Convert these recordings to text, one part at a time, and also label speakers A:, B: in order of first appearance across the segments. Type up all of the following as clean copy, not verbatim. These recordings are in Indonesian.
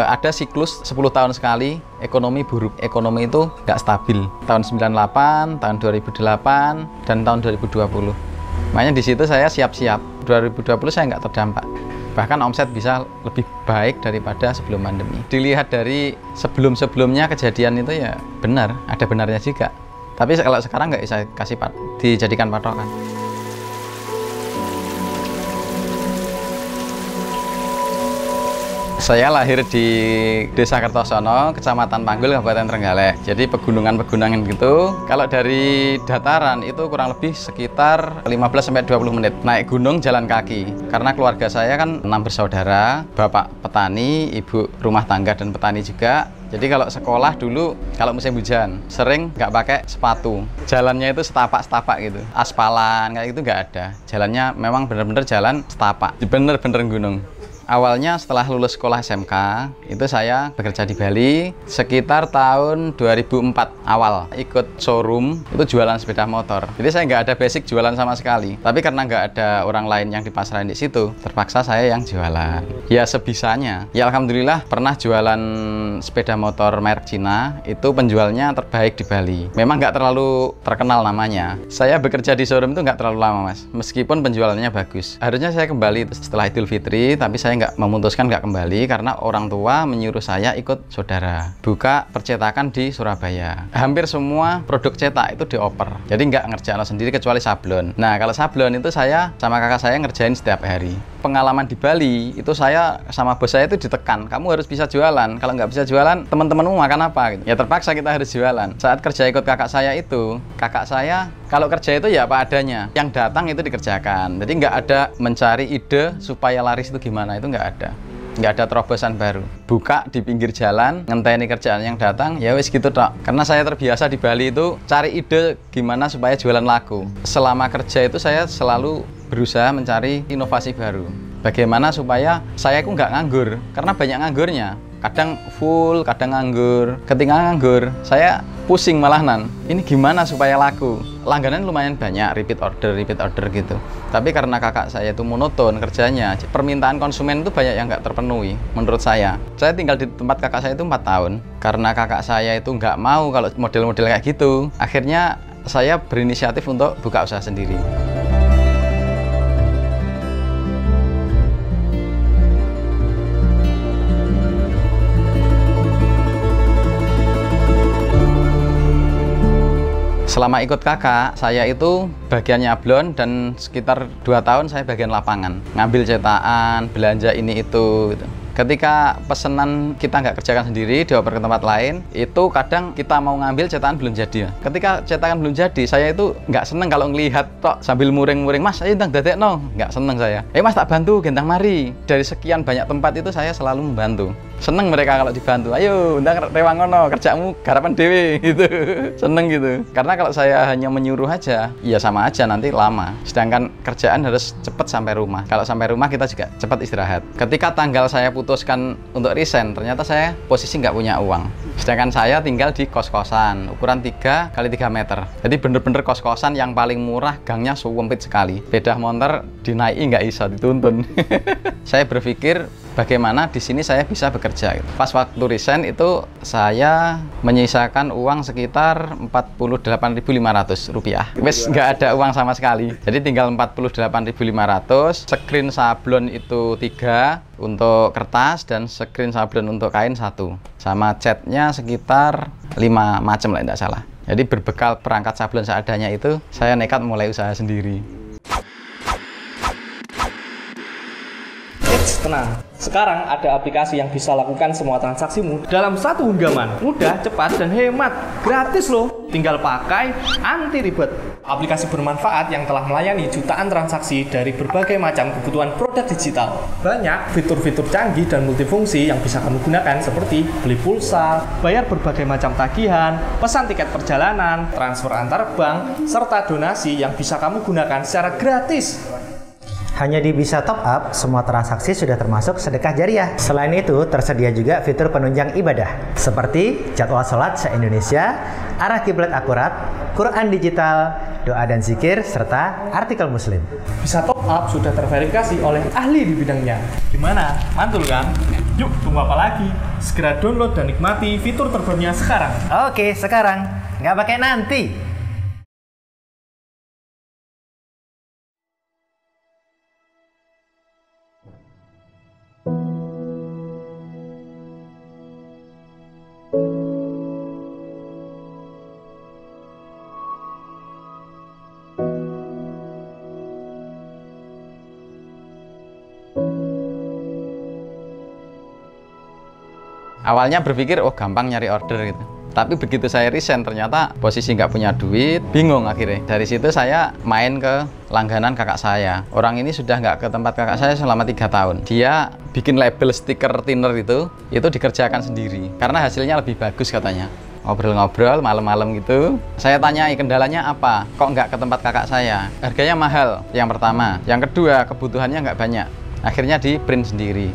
A: Ada siklus 10 tahun sekali ekonomi buruk. Ekonomi itu nggak stabil. Tahun 98, tahun 2008, dan tahun 2020. Makanya di situ saya siap-siap. 2020 saya nggak terdampak. Bahkan omset bisa lebih baik daripada sebelum pandemi. Dilihat dari sebelum-sebelumnya kejadian itu ya benar, ada benarnya juga. Tapi kalau sekarang nggak bisa dijadikan patokan. Saya lahir di Desa Kertosono, Kecamatan Panggul, Kabupaten Trenggalek. Jadi pegunungan-pegunungan gitu. Kalau dari dataran itu kurang lebih sekitar 15-20 menit. Naik gunung jalan kaki. Karena keluarga saya kan 6 bersaudara, bapak petani, ibu rumah tangga dan petani juga. Jadi kalau sekolah dulu, kalau musim hujan, sering nggak pakai sepatu. Jalannya itu setapak-setapak gitu. Aspalan, kayak gitu nggak ada. Jalannya memang bener-bener jalan setapak. Bener-bener gunung. Awalnya setelah lulus sekolah SMK, itu saya bekerja di Bali sekitar tahun 2004 awal. Ikut showroom, itu jualan sepeda motor. Jadi saya nggak ada basic jualan sama sekali. Tapi karena nggak ada orang lain yang dipasarin di situ, terpaksa saya yang jualan. Ya sebisanya. Ya alhamdulillah pernah jualan sepeda motor merek Cina, itu penjualnya terbaik di Bali. Memang nggak terlalu terkenal namanya. Saya bekerja di showroom itu nggak terlalu lama, Mas. Meskipun penjualannya bagus. Harusnya saya kembali setelah Idul Fitri, tapi saya memutuskan nggak kembali karena orang tua menyuruh saya ikut saudara buka percetakan di Surabaya. Hampir semua produk cetak itu dioper, jadi nggak ngerjain sendiri kecuali sablon. Nah kalau sablon itu saya sama kakak saya ngerjain setiap hari. Pengalaman di Bali itu saya sama bos saya itu ditekan, kamu harus bisa jualan, kalau nggak bisa jualan teman-temanmu makan apa gitu. Ya terpaksa kita harus jualan. Saat kerja ikut kakak saya itu, kakak saya kalau kerja itu ya apa adanya, yang datang itu dikerjakan. Jadi nggak ada mencari ide supaya laris itu gimana, itu nggak ada terobosan baru. Buka di pinggir jalan, ngenteni kerjaan yang datang, ya wis gitu tok. Karena saya terbiasa di Bali itu cari ide gimana supaya jualan laku. Selama kerja itu saya selalu berusaha mencari inovasi baru. Bagaimana supaya saya itu nggak nganggur, karena banyak nganggurnya. Kadang full, kadang nganggur. Ketika nganggur, saya pusing malahan. Ini gimana supaya laku? Langganan lumayan banyak, repeat order gitu. Tapi karena kakak saya itu monoton kerjanya, permintaan konsumen itu banyak yang nggak terpenuhi menurut saya. Saya tinggal di tempat kakak saya itu 4 tahun. Karena kakak saya itu nggak mau kalau model-model kayak gitu. Akhirnya saya berinisiatif untuk buka usaha sendiri. Selama ikut kakak, saya itu bagian nyablon dan sekitar 2 tahun saya bagian lapangan. Ngambil cetakan, belanja ini itu gitu. Ketika pesanan kita nggak kerjakan sendiri, dioper ke tempat lain, itu kadang kita mau ngambil cetakan belum jadi. Ketika cetakan belum jadi, saya itu nggak seneng kalau ngelihat tok sambil muring-muring, Mas, ayo ndang dadekno. Nggak seneng saya. Mas tak bantu, gendang mari. Dari sekian banyak tempat itu saya selalu membantu. Seneng mereka kalau dibantu. Ayo, ndang rewangono, kerjamu garapan dewe gitu. Seneng gitu. Karena kalau saya hanya menyuruh aja, ya sama aja nanti lama. Sedangkan kerjaan harus cepat sampai rumah. Kalau sampai rumah kita juga cepat istirahat. Ketika tanggal saya putuskan untuk resign, ternyata saya posisi nggak punya uang. Sedangkan saya tinggal di kos-kosan ukuran 3 x 3 meter. Jadi bener-bener kos-kosan yang paling murah, gangnya sempit sekali. Beda motor dinaiki nggak bisa dituntun. Saya berpikir bagaimana di sini saya bisa bekerja. Pas waktu resign itu saya menyisakan uang sekitar Rp48.500. Wes nggak ada uang sama sekali. Jadi tinggal 48.500. Screen sablon itu 3 untuk kertas dan screen sablon untuk kain 1. Sama catnya sekitar 5 macam lah, tidak salah. Jadi berbekal perangkat sablon seadanya itu, saya nekat mulai usaha sendiri.
B: Tenang, sekarang ada aplikasi yang bisa lakukan semua transaksimu dalam satu genggaman. Mudah, cepat, dan hemat. Gratis loh, tinggal pakai, anti ribet. Aplikasi bermanfaat yang telah melayani jutaan transaksi dari berbagai macam kebutuhan produk digital. Banyak fitur-fitur canggih dan multifungsi yang bisa kamu gunakan seperti beli pulsa, bayar berbagai macam tagihan, pesan tiket perjalanan, transfer antar bank, serta donasi yang bisa kamu gunakan secara gratis.
C: Hanya di Bisa Top Up, semua transaksi sudah termasuk sedekah jariah. Selain itu, tersedia juga fitur penunjang ibadah, seperti jadwal sholat se-Indonesia, arah kiblat akurat, Quran digital, doa dan zikir, serta artikel muslim.
B: Bisa Top Up sudah terverifikasi oleh ahli di bidangnya. Gimana? Mantul kan? Yuk, tunggu apa lagi? Segera download dan nikmati fitur terbarunya sekarang.
C: Oke, sekarang. Nggak pakai nanti.
A: Awalnya berpikir, oh gampang nyari order gitu. Tapi begitu saya resign, ternyata posisi nggak punya duit, bingung akhirnya. Dari situ saya main ke langganan kakak saya. Orang ini sudah nggak ke tempat kakak saya selama 3 tahun. Dia bikin label stiker thinner itu dikerjakan sendiri. Karena hasilnya lebih bagus katanya. Ngobrol-ngobrol malam-malam gitu. Saya tanyai kendalanya apa? Kok nggak ke tempat kakak saya? Harganya mahal, yang pertama. Yang kedua, kebutuhannya nggak banyak. Akhirnya di print sendiri.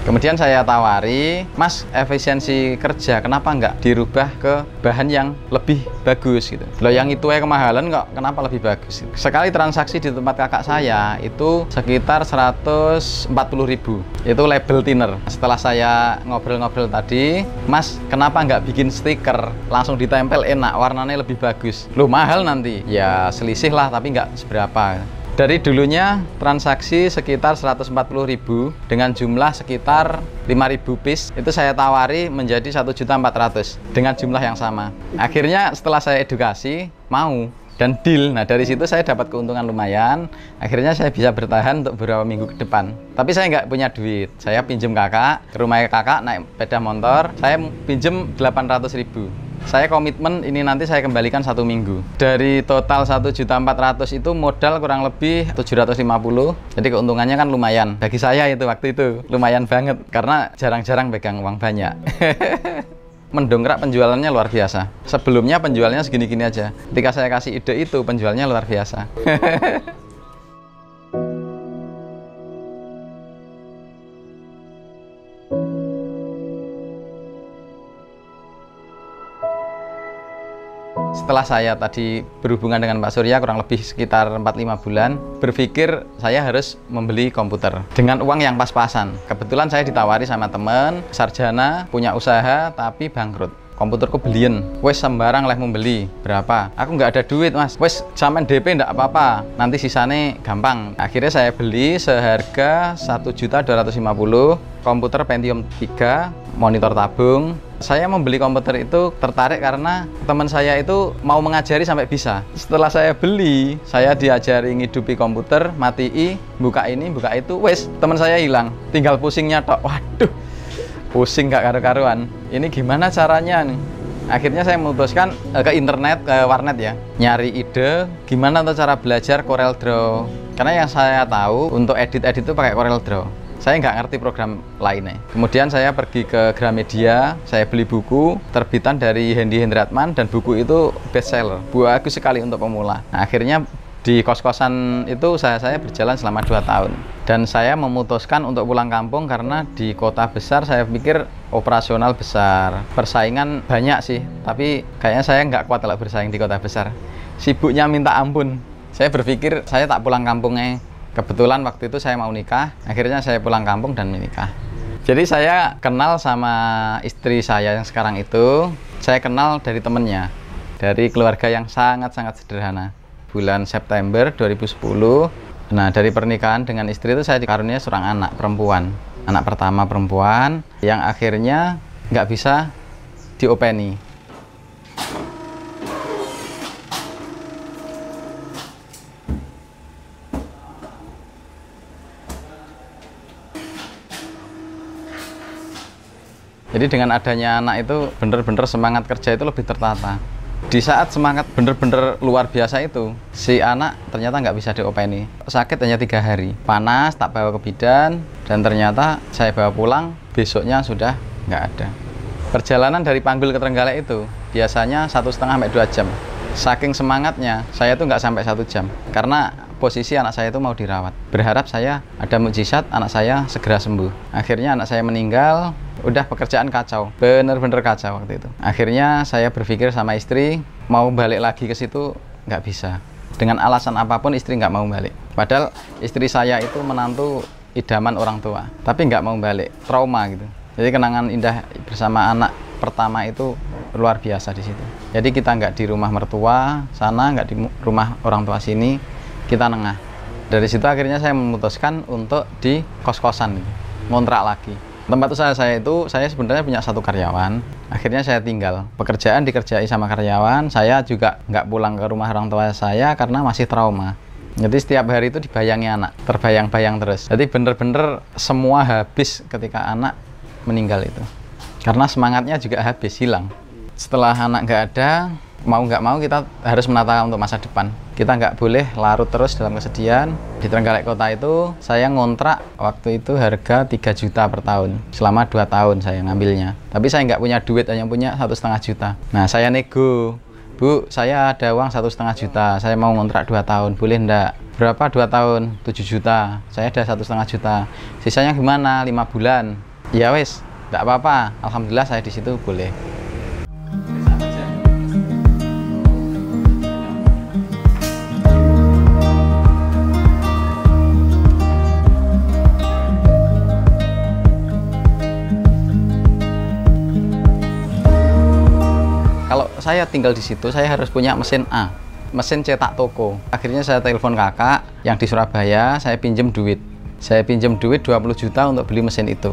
A: Kemudian saya tawari, Mas, efisiensi kerja kenapa nggak dirubah ke bahan yang lebih bagus gitu. Loh, yang itu kemahalan kok, kenapa lebih bagus? Sekali transaksi di tempat kakak saya itu sekitar 140.000. Itu label thinner. Setelah saya ngobrol-ngobrol tadi, Mas, kenapa nggak bikin stiker? Langsung ditempel enak, warnanya lebih bagus. Loh, mahal nanti. Ya selisih lah, tapi nggak seberapa. Dari dulunya transaksi sekitar 140.000 dengan jumlah sekitar 5.000 piece, itu saya tawari menjadi 1.400.000 dengan jumlah yang sama. Akhirnya setelah saya edukasi, mau dan deal. Nah, dari situ saya dapat keuntungan lumayan. Akhirnya saya bisa bertahan untuk beberapa minggu ke depan. Tapi saya nggak punya duit. Saya pinjem kakak, ke rumah kakak naik sepeda motor, saya pinjem 800.000. Saya komitmen ini nanti saya kembalikan 1 minggu. Dari total 1.400.000 itu modal kurang lebih 750. Jadi keuntungannya kan lumayan. Bagi saya itu waktu itu lumayan banget karena jarang-jarang pegang uang banyak. Mendongkrak penjualannya luar biasa. Sebelumnya penjualnya segini-gini aja. Ketika saya kasih ide itu penjualnya luar biasa. Setelah saya tadi berhubungan dengan Pak Surya kurang lebih sekitar 4-5 bulan, berpikir saya harus membeli komputer dengan uang yang pas-pasan. Kebetulan saya ditawari sama teman, sarjana, punya usaha, tapi bangkrut. Komputerku belian, wes sembarang leh membeli. Berapa? Aku nggak ada duit, Mas. Wes sampean DP ndak apa-apa, nanti sisane gampang. Akhirnya saya beli seharga 1.250.000, komputer Pentium 3, monitor tabung. Saya membeli komputer itu tertarik karena teman saya itu mau mengajari sampai bisa. Setelah saya beli, saya diajari ngidupi komputer, matii, buka ini, buka itu, wes teman saya hilang. Tinggal pusingnya tok. Waduh, pusing gak karu-karuan. Ini gimana caranya nih? Akhirnya saya memutuskan ke internet, ke warnet ya, nyari ide gimana tuh cara belajar CorelDRAW. Karena yang saya tahu untuk edit-edit itu pakai CorelDRAW. Saya nggak ngerti program lainnya. Kemudian saya pergi ke Gramedia, saya beli buku terbitan dari Hendy Hendratman dan buku itu bestseller. Bagus sekali untuk pemula. Nah, akhirnya di kos-kosan itu saya berjalan selama 2 tahun. Dan saya memutuskan untuk pulang kampung karena di kota besar saya pikir operasional besar. Persaingan banyak sih, tapi kayaknya saya nggak kuat kalau bersaing di kota besar. Sibuknya minta ampun. Saya berpikir saya tak pulang kampungnya. Kebetulan waktu itu saya mau nikah, akhirnya saya pulang kampung dan menikah. Jadi saya kenal sama istri saya yang sekarang itu, saya kenal dari temennya, dari keluarga yang sangat-sangat sederhana. Bulan September 2010, nah dari pernikahan dengan istri itu saya dikaruniai seorang anak perempuan. Anak pertama perempuan yang akhirnya nggak bisa diopeni. Jadi dengan adanya anak itu bener-bener semangat kerja itu lebih tertata. Di saat semangat bener-bener luar biasa itu, si anak ternyata nggak bisa diopeni. Sakit hanya 3 hari. Panas, tak bawa ke bidan, dan ternyata saya bawa pulang, besoknya sudah nggak ada. Perjalanan dari Panggul ke Trenggalek itu biasanya 1,5–2 jam. Saking semangatnya, saya tuh nggak sampai 1 jam. Karena posisi anak saya itu mau dirawat. Berharap saya ada mukjizat, anak saya segera sembuh. Akhirnya anak saya meninggal. Udah pekerjaan kacau, bener-bener kacau waktu itu. Akhirnya saya berpikir sama istri, mau balik lagi ke situ nggak bisa. Dengan alasan apapun istri nggak mau balik. Padahal istri saya itu menantu idaman orang tua, tapi nggak mau balik, trauma gitu. Jadi kenangan indah bersama anak pertama itu luar biasa di situ. Jadi kita nggak di rumah mertua sana, nggak di rumah orang tua sini, kita nengah. Dari situ akhirnya saya memutuskan untuk di kos-kosan, ngontrak lagi. Tempat usaha saya itu, saya sebenarnya punya 1 karyawan. Akhirnya saya tinggal. Pekerjaan dikerjai sama karyawan. Saya juga nggak pulang ke rumah orang tua saya karena masih trauma. Jadi setiap hari itu dibayangi anak, terbayang-bayang terus. Jadi bener-bener semua habis ketika anak meninggal itu. Karena semangatnya juga habis, hilang. Setelah anak nggak ada, mau nggak mau kita harus menata untuk masa depan. Kita nggak boleh larut terus dalam kesedihan. Di Trenggalek Kota itu saya ngontrak waktu itu harga 3 juta per tahun. Selama 2 tahun saya ngambilnya. Tapi saya nggak punya duit, hanya punya 1,5 juta. Nah saya nego, Bu, saya ada uang 1,5 juta. Saya mau ngontrak 2 tahun, boleh ndak? Berapa 2 tahun? 7 juta. Saya ada 1,5 juta. Sisanya gimana? 5 bulan. Ya wes, nggak apa-apa. Alhamdulillah saya di situ boleh. Kalau saya tinggal di situ, saya harus punya mesin A, mesin cetak toko. Akhirnya saya telepon kakak yang di Surabaya, saya pinjem duit. Saya pinjem duit 20 juta untuk beli mesin itu.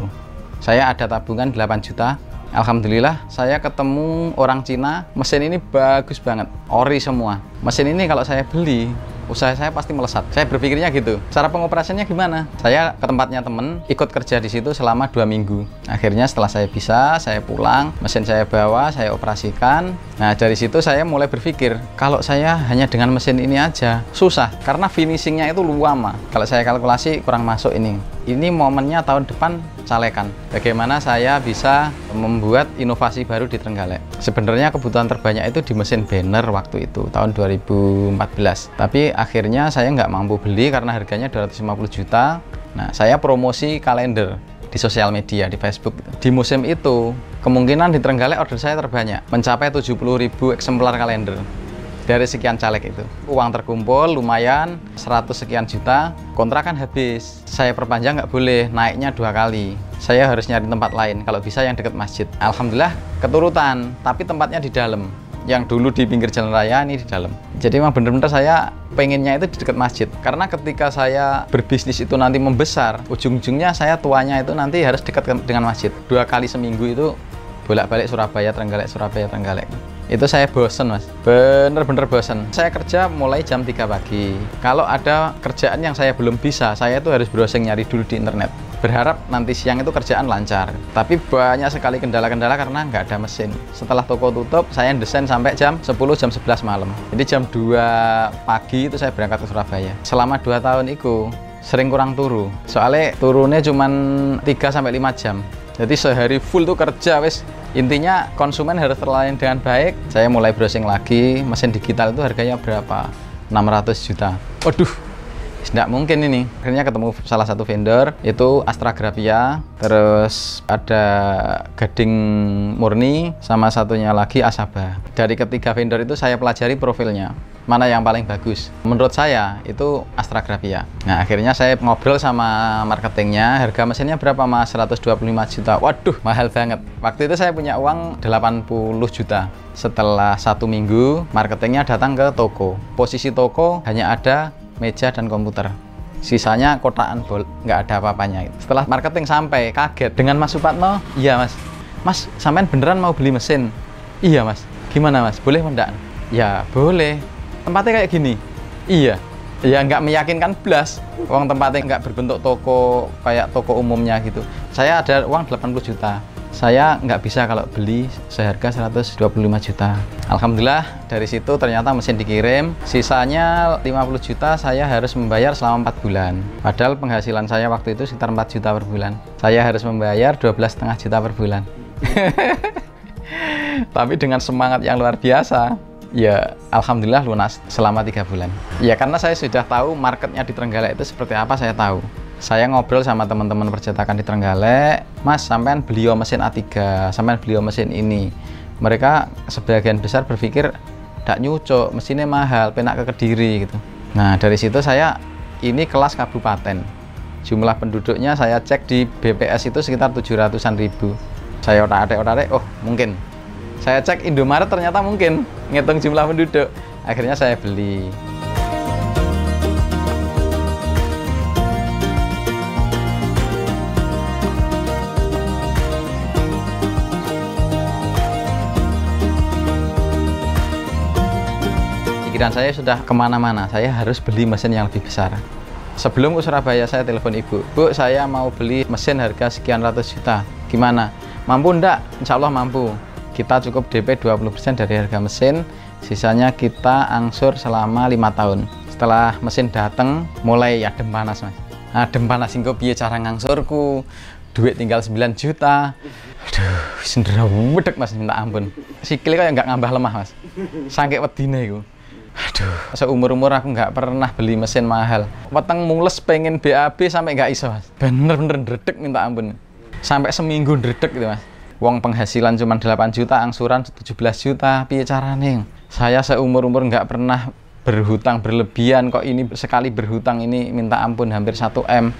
A: Saya ada tabungan 8 juta. Alhamdulillah, saya ketemu orang Cina, mesin ini bagus banget, ori semua. Mesin ini kalau saya beli, usaha saya pasti melesat. Saya berpikirnya gitu. Cara pengoperasiannya gimana? Saya ke tempatnya temen, ikut kerja di situ selama 2 minggu. Akhirnya setelah saya bisa, saya pulang, mesin saya bawa, saya operasikan. Nah dari situ saya mulai berpikir, kalau saya hanya dengan mesin ini aja, susah. Karena finishingnya itu lama. Kalau saya kalkulasi kurang masuk ini. Ini momennya tahun depan calekan. Bagaimana saya bisa membuat inovasi baru di Trenggalek. Sebenarnya kebutuhan terbanyak itu di mesin banner waktu itu, tahun 2014. Tapi akhirnya saya nggak mampu beli karena harganya 250 juta. Nah, saya promosi kalender di sosial media, di Facebook. Di musim itu, kemungkinan di Trenggalek order saya terbanyak, mencapai 70.000 eksemplar kalender. Dari sekian caleg itu, uang terkumpul lumayan 100 sekian juta, kontrakan habis. Saya perpanjang nggak boleh, naiknya 2 kali. Saya harus nyari tempat lain, kalau bisa yang dekat masjid. Alhamdulillah keturutan, tapi tempatnya di dalam. Yang dulu di pinggir jalan raya, ini di dalam. Jadi memang bener-bener saya pengennya itu di dekat masjid. Karena ketika saya berbisnis itu nanti membesar, ujung-ujungnya saya tuanya itu nanti harus dekat dengan masjid. 2 kali seminggu itu bolak-balik Surabaya, Trenggalek, Surabaya, Trenggalek. Itu saya bosen mas, bener-bener bosen. Saya kerja mulai jam 3 pagi. Kalau ada kerjaan yang saya belum bisa, saya itu harus browsing nyari dulu di internet. Berharap nanti siang itu kerjaan lancar. Tapi banyak sekali kendala-kendala karena nggak ada mesin. Setelah toko tutup, saya desain sampai jam 10, jam 11 malam. Jadi jam 2 pagi itu saya berangkat ke Surabaya. Selama 2 tahun itu sering kurang turu. Soalnya turunnya cuma 3-5 jam. Jadi sehari full tuh kerja wes. Intinya konsumen harus terlayani dengan baik. Saya mulai browsing lagi, mesin digital itu harganya berapa? 600 juta. Waduh, tidak mungkin ini. Akhirnya ketemu salah satu vendor, itu Astra Grafia, terus ada Gading Murni, sama satunya lagi Asaba. Dari ketiga vendor itu saya pelajari profilnya. Mana yang paling bagus? Menurut saya itu Astra Grafia. Nah akhirnya saya ngobrol sama marketingnya, harga mesinnya berapa mas? 125 juta. Waduh mahal banget. Waktu itu saya punya uang 80 juta. Setelah 1 minggu marketingnya datang ke toko. Posisi toko hanya ada meja dan komputer. Sisanya kotakan bol, nggak ada apa-apanya. Setelah marketing sampai kaget dengan Mas Supatno. Iya mas, mas sampean beneran mau beli mesin? Iya mas, gimana mas? Boleh enggak? Ya boleh. Tempatnya kayak gini? Iya. Ya nggak meyakinkan belas. Uang tempatnya nggak berbentuk toko kayak toko umumnya gitu. Saya ada uang 80 juta. Saya nggak bisa kalau beli seharga 125 juta. Alhamdulillah dari situ ternyata mesin dikirim. Sisanya 50 juta saya harus membayar selama 4 bulan. Padahal penghasilan saya waktu itu sekitar 4 juta per bulan. Saya harus membayar 12,5 juta per bulan. Tapi dengan semangat yang luar biasa. Ya, alhamdulillah lunas selama 3 bulan. Ya, karena saya sudah tahu marketnya di Trenggalek itu seperti apa, saya tahu. Saya ngobrol sama teman-teman percetakan di Trenggalek, Mas, sampean beli mesin A3, sampean beli mesin ini. Mereka sebagian besar berpikir, "Dak nyucuk, mesinnya mahal, penak ke Kediri," gitu. Nah, dari situ saya, ini kelas kabupaten. Jumlah penduduknya saya cek di BPS itu sekitar 700-an ribu. Saya otak-atik, oh mungkin. Saya cek Indomaret ternyata mungkin, ngitung jumlah penduduk. Akhirnya saya beli. Pikiran saya sudah kemana-mana, saya harus beli mesin yang lebih besar. Sebelum ke Surabaya saya telepon ibu, Bu saya mau beli mesin harga sekian ratus juta, gimana? Mampu enggak? Insya Allah mampu. Kita cukup DP 20% dari harga mesin, sisanya kita angsur selama 5 tahun. Setelah mesin datang, mulai adem panas mas. Adem panas, engko piye cara ngangsurku, duit tinggal 9 juta. Aduh, sendera wedek mas, minta ampun. Sikile kayak nggak ngambah lemah mas, sangke wedine iku. Aduh, seumur-umur aku nggak pernah beli mesin mahal. Weteng mules pengen BAB sampai nggak iso mas. Bener-bener ndredeg minta ampun. Sampai seminggu ndredeg gitu mas. Wong penghasilan cuma 8 juta, angsuran 17 juta, piye carane? Saya seumur-umur nggak pernah berhutang berlebihan, kok ini sekali berhutang ini minta ampun hampir 1 M.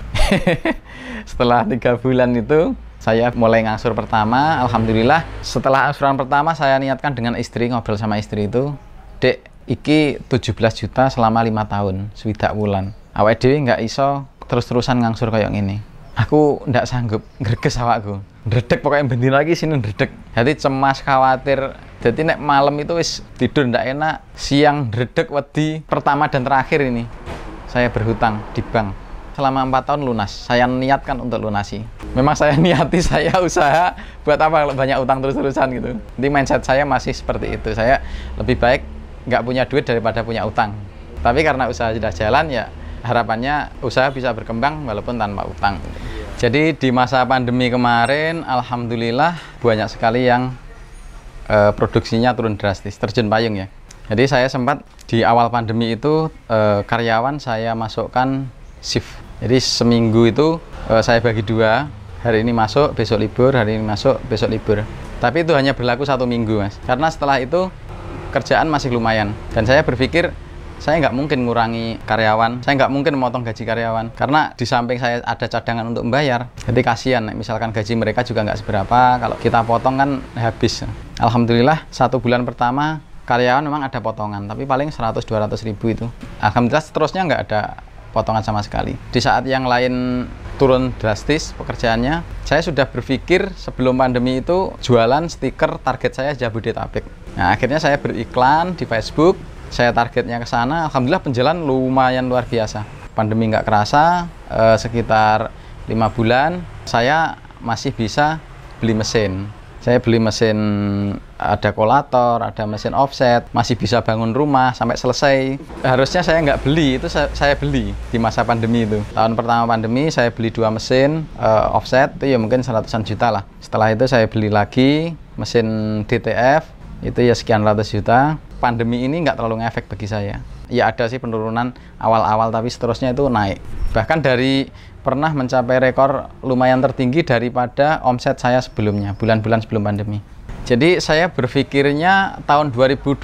A: Setelah 3 bulan itu, saya mulai ngangsur pertama, alhamdulillah. Setelah angsuran pertama, saya niatkan dengan istri, ngobrol sama istri itu, Dek, iki 17 juta selama 5 tahun, swidak wulan. Awake dhewe nggak iso terus-terusan ngangsur kayak gini. Aku ndak sanggup, greges awakku. Ndredeg pokoknya bendina lagi sini ndredeg. Jadi cemas, khawatir. Jadi nek malam itu wis tidur ndak enak, siang ndredeg wedi pertama dan terakhir ini. Saya berhutang di bank. Selama 4 tahun lunas. Saya niatkan untuk lunasi. Memang saya niati, saya usaha buat apa kalau banyak utang terus-terusan gitu. Jadi mindset saya masih seperti itu. Saya lebih baik nggak punya duit daripada punya utang. Tapi karena usaha sudah jalan ya harapannya usaha bisa berkembang walaupun tanpa utang. Jadi di masa pandemi kemarin alhamdulillah banyak sekali yang produksinya turun drastis, terjun payung ya. Jadi saya sempat di awal pandemi itu karyawan saya masukkan shift. Jadi seminggu itu saya bagi 2, hari ini masuk, besok libur, hari ini masuk, besok libur. Tapi itu hanya berlaku 1 minggu mas, karena setelah itu kerjaan masih lumayan dan saya berpikir saya nggak mungkin ngurangi karyawan, saya nggak mungkin memotong gaji karyawan karena di samping saya ada cadangan untuk membayar. Jadi kasihan, misalkan gaji mereka juga nggak seberapa, kalau kita potong kan habis. Alhamdulillah 1 bulan pertama karyawan memang ada potongan, tapi paling 100-200 ribu itu. Alhamdulillah seterusnya nggak ada potongan sama sekali. Di saat yang lain turun drastis pekerjaannya, saya sudah berpikir sebelum pandemi itu jualan stiker, target saya Jabodetabek. Nah akhirnya saya beriklan di Facebook, saya targetnya ke sana. Alhamdulillah penjualan lumayan luar biasa. Pandemi nggak kerasa, sekitar 5 bulan saya masih bisa beli mesin. Saya beli mesin, ada kolator, ada mesin offset, masih bisa bangun rumah sampai selesai. Harusnya saya nggak beli, itu saya beli di masa pandemi itu. Tahun pertama pandemi saya beli 2 mesin offset, itu ya mungkin 100-an juta lah. Setelah itu saya beli lagi mesin DTF, itu ya sekian ratus juta. Pandemi ini nggak terlalu ngefek bagi saya. Ya ada sih penurunan awal-awal, tapi seterusnya itu naik. Bahkan dari pernah mencapai rekor lumayan tertinggi daripada omset saya sebelumnya, bulan-bulan sebelum pandemi. Jadi saya berpikirnya tahun 2020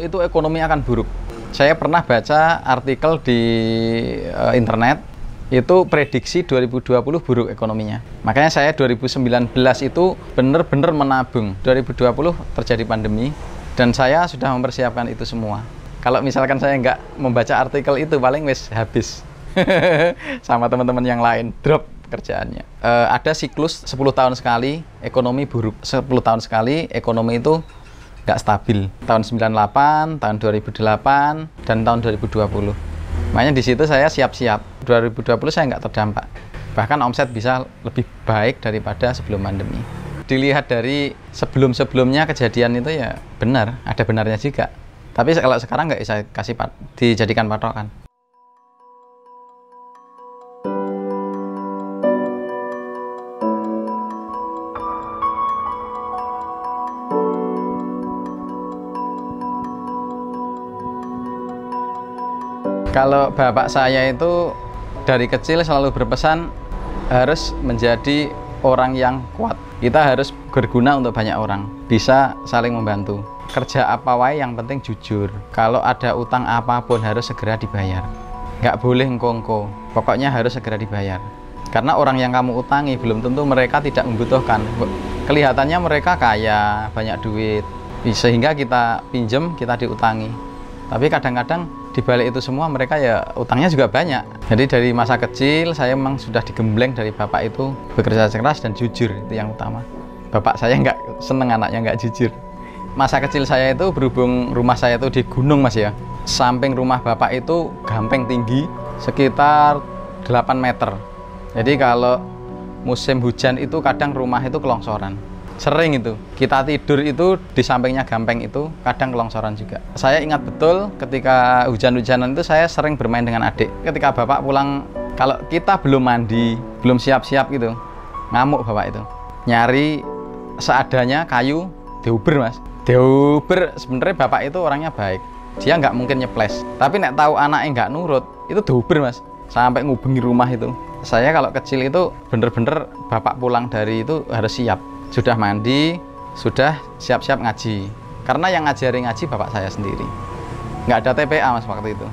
A: itu ekonomi akan buruk. Saya pernah baca artikel di internet, itu prediksi 2020 buruk ekonominya. Makanya saya 2019 itu benar-benar menabung. 2020 terjadi pandemi, dan saya sudah mempersiapkan itu semua. Kalau misalkan saya nggak membaca artikel itu, paling wis habis. Sama teman-teman yang lain, drop kerjaannya. Ada siklus 10 tahun sekali ekonomi buruk, 10 tahun sekali ekonomi itu nggak stabil. Tahun 98, tahun 2008, dan tahun 2020. Makanya di situ saya siap-siap. 2020 saya nggak terdampak. Bahkan omset bisa lebih baik daripada sebelum pandemi. Dilihat dari sebelum-sebelumnya kejadian itu ya benar, ada benarnya juga. Tapi kalau sekarang nggak bisa dijadikan patokan. Kalau bapak saya itu dari kecil selalu berpesan harus menjadi orang yang kuat. Kita harus berguna untuk banyak orang, bisa saling membantu. Kerja apa wae yang penting jujur. Kalau ada utang apapun harus segera dibayar. Nggak boleh ngkongko, pokoknya harus segera dibayar. Karena orang yang kamu utangi belum tentu mereka tidak membutuhkan. Kelihatannya mereka kaya, banyak duit, sehingga kita pinjem, kita diutangi. Tapi kadang-kadang di balik itu semua mereka ya utangnya juga banyak. Jadi dari masa kecil saya memang sudah digembleng dari bapak itu bekerja keras dan jujur, itu yang utama. Bapak saya nggak seneng anaknya nggak jujur. Masa kecil saya itu berhubung rumah saya itu di gunung Mas ya. Samping rumah bapak itu gampeng tinggi sekitar 8 meter. Jadi kalau musim hujan itu kadang rumah itu kelongsoran. Sering itu. Kita tidur itu di sampingnya gampeng itu kadang kelongsoran juga. Saya ingat betul ketika hujan-hujanan itu saya sering bermain dengan adik. Ketika bapak pulang, kalau kita belum mandi, belum siap-siap gitu, ngamuk bapak itu. Nyari seadanya kayu, diuber Mas. Diuber, sebenarnya bapak itu orangnya baik. Dia nggak mungkin nyeples. Tapi nek tahu anaknya nggak nurut, itu diuber Mas. Sampai ngubengi rumah itu. Saya kalau kecil itu bener-bener bapak pulang dari itu harus siap. Sudah mandi, sudah siap-siap ngaji. Karena yang ngajari ngaji bapak saya sendiri. Nggak ada TPA Mas waktu itu.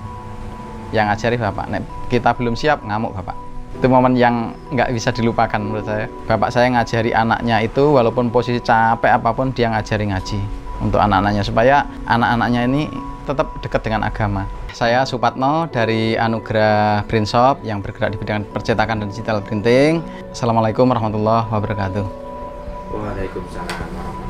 A: Yang ngajari bapak. Nek kita belum siap, ngamuk bapak. Itu momen yang nggak bisa dilupakan menurut saya. Bapak saya ngajari anaknya itu walaupun posisi capek apapun dia ngajari ngaji. Untuk anak-anaknya supaya anak-anaknya ini tetap dekat dengan agama. Saya Supatno dari Anugerah Print Shop yang bergerak di bidang percetakan dan digital printing. Assalamualaikum warahmatullahi wabarakatuh.
D: Waalaikumsalam warahmatullahi wabarakatuh.